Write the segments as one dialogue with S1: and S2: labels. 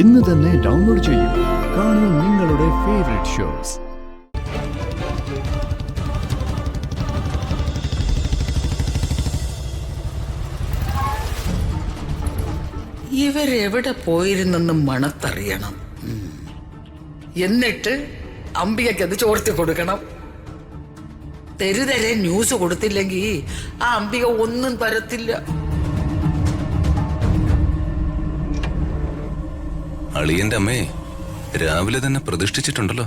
S1: ഇന്ന് തന്നെ ഡൗൺലോഡ് ചെയ്യൂ. കാണൂ നിങ്ങളുടെ ഫേവറേറ്റ് ഷോസ്.
S2: ഇവരെവിടെ പോയിരുന്നെന്ന് മണത്തറിയണം. എന്നിട്ട് അംബികയ്ക്കത് ചോർത്തി കൊടുക്കണം. തെരുതെരെ ന്യൂസ് കൊടുത്തില്ലെങ്കിൽ ആ അംബിക ഒന്നും തരത്തില്ല.
S3: അളിയന്റെ അമ്മേ രാവിലെ തന്നെ പ്രതിഷ്ഠിച്ചിട്ടുണ്ടല്ലോ.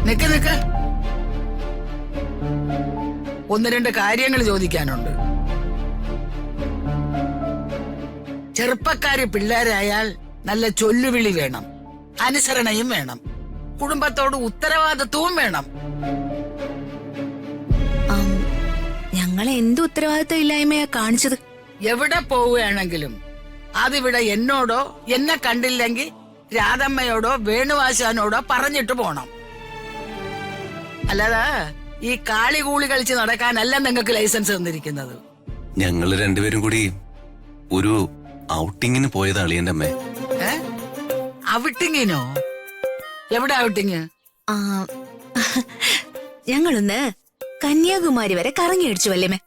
S2: നിക്ക് നിക്ക്, ഒന്ന് രണ്ട് കാര്യങ്ങൾ ചോദിക്കാനുണ്ട്. ചെറുപ്പക്കാര് പിള്ളേരായാൽ നല്ല ചൊല്ലുവിളി വേണം, അനുസരണയും വേണം, കുടുംബത്തോട് ഉത്തരവാദിത്വവും വേണം.
S4: ഞങ്ങളെ എന്ത് ഉത്തരവാദിത്വം ഇല്ലായ്മയാ കാണിച്ചത്?
S2: എവിടെ പോവുകയാണെങ്കിലും അതിവിടെ എന്നോടോ എന്നെ കണ്ടില്ലെങ്കിൽ രാധമ്മയോടോ വേണുവാശാനോടോ പറഞ്ഞിട്ട് പോണം. അല്ലാതെ ഈ കാളികൂളി കളിച്ച് നടക്കാനല്ല നിങ്ങൾക്ക് ലൈസൻസ് തന്നിരിക്കുന്നത്.
S3: ഞങ്ങള് രണ്ടുപേരും കൂടി ഒരു ഔട്ടിങ്ങിന് പോയത് അളിയന്റെ അമ്മേ.
S2: ഔട്ടിങ്ങിനോ? എവിടെ ഔട്ടിങ്?
S4: ഞങ്ങളൊന്ന് കന്യാകുമാരി വരെ കറങ്ങി അടിച്ചു വല്യമേ.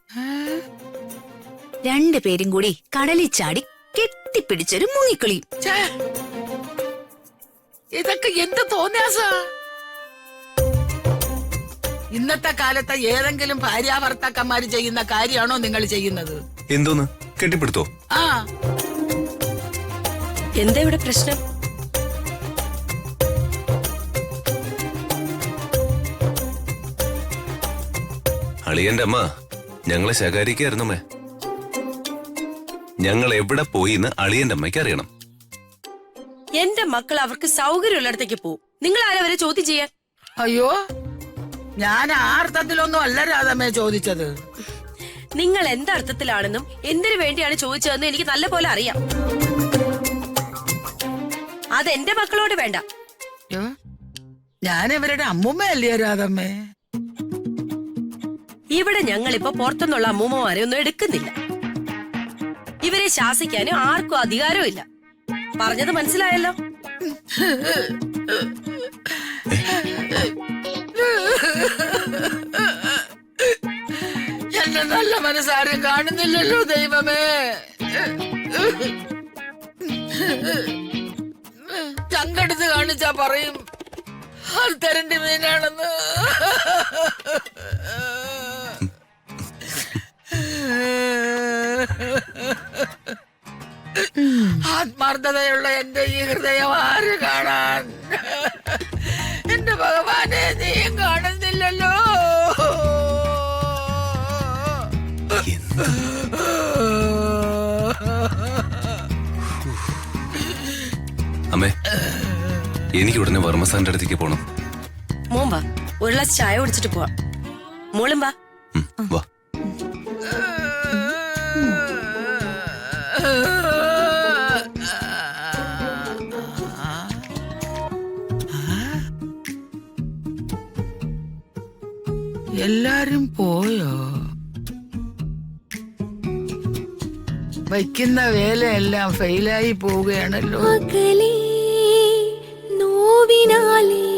S4: രണ്ടുപേരും കൂടി കടലിൽ ചാടി കെട്ടിപ്പിടിച്ചൊരു മുങ്ങിക്കളി.
S2: ഇതൊക്കെ എന്ത് തോന്നിയാസ? ഇന്നത്തെ കാലത്തെ ഏതെങ്കിലും ഭാര്യാഭർത്താക്കന്മാര് ചെയ്യുന്ന കാര്യമാണോ നിങ്ങൾ ചെയ്യുന്നത്?
S3: എന്തോന്ന് കെട്ടിപ്പിടുത്തോ?
S2: ആ,
S4: എന്താ ഇവിടെ പ്രശ്നം?
S3: അളിയന്റെ അമ്മ ഞങ്ങളെ ശകാരിക്കായിരുന്നു അമ്മേ. ഞങ്ങൾ എവിടെ പോയി എന്ന് അളിയന്റെ അമ്മയ്ക്ക് അറിയണം.
S5: എന്റെ മക്കൾ അവർക്ക് സൗകര്യമുള്ളിടത്തേക്ക് പോവും. നിങ്ങൾ ആരെ വരെ ചോദ്യം ചെയ്യാൻ?
S2: അയ്യോ, ഞാൻ ആ അർത്ഥത്തിലൊന്നും അല്ല രാധമ്മേ ചോദിച്ചത്.
S5: നിങ്ങൾ എന്തർത്ഥത്തിലാണെന്നും എന്തിനു വേണ്ടിയാണ് ചോദിച്ചതെന്നും എനിക്ക് നല്ല പോലെ അറിയാം. അതെന്റെ മക്കളോട് വേണ്ട.
S2: ഞാൻ ഇവരുടെ അമ്മൂമ്മയല്ലേ രാധമ്മേ?
S5: ഇവിടെ ഞങ്ങളിപ്പോ പുറത്തുനിന്നുള്ള അമ്മൂമ്മമാരെ ഒന്നും എടുക്കുന്നില്ല. ഇവരെ ശാസിക്കാനും ആർക്കും അധികാരവും ഇല്ല. പറഞ്ഞത് മനസ്സിലായല്ലോ.
S2: എന്നെ നല്ല മനസ്സാരും കാണുന്നില്ലല്ലോ ദൈവമേ. ചങ്കെടുത്ത് കാണിച്ചാ പറയും അത് തരണ്ടി മീനാണെന്ന്. ആത്മാർത്ഥതയുള്ള എന്റെ ഈ ഹൃദയം ആര് കാണാൻ? എന്റെ ഭഗവാനെ, നീയും കാണുന്നില്ലല്ലോ.
S3: അമ്മേ, എനിക്ക് ഉടനെ വർമ്മസാറിന്റെ അടുത്തേക്ക് പോണം.
S5: മോൻ വാ, ഒരു ഗ്ലാസ് ചായ കുടിച്ചിട്ട് പോവാം. മോളും വാ.
S3: വാ.
S2: എല്ലാരും പോയോ? വയ്ക്കുന്ന വേലയെല്ലാം ഫെയിലായി പോവുകയാണല്ലോ.
S4: നോവിനാലേ